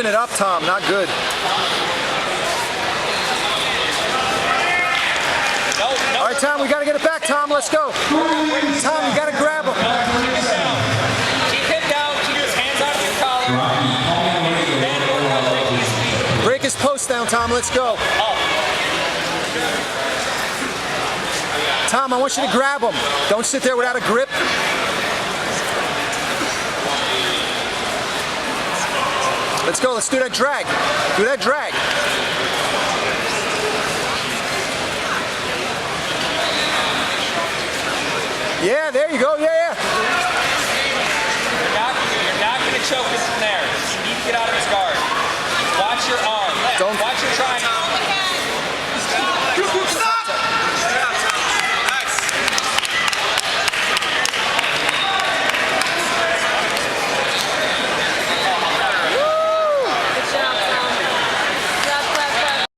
it up, Tom. Not good. All right, Tom, we got to get it back, Tom. Let's go. Tom, you got to grab him. Keep him down. Keep his hands out of your collar. Then work on breaking his feet. Break his post down, Tom. Let's go. Tom, I want you to grab him. Don't sit there without a grip. Let's go. Let's do that drag. Do that drag. Yeah, there you go. Yeah, yeah. You're not going to choke him from there. You need to get out of his guard. Watch your arm. Don't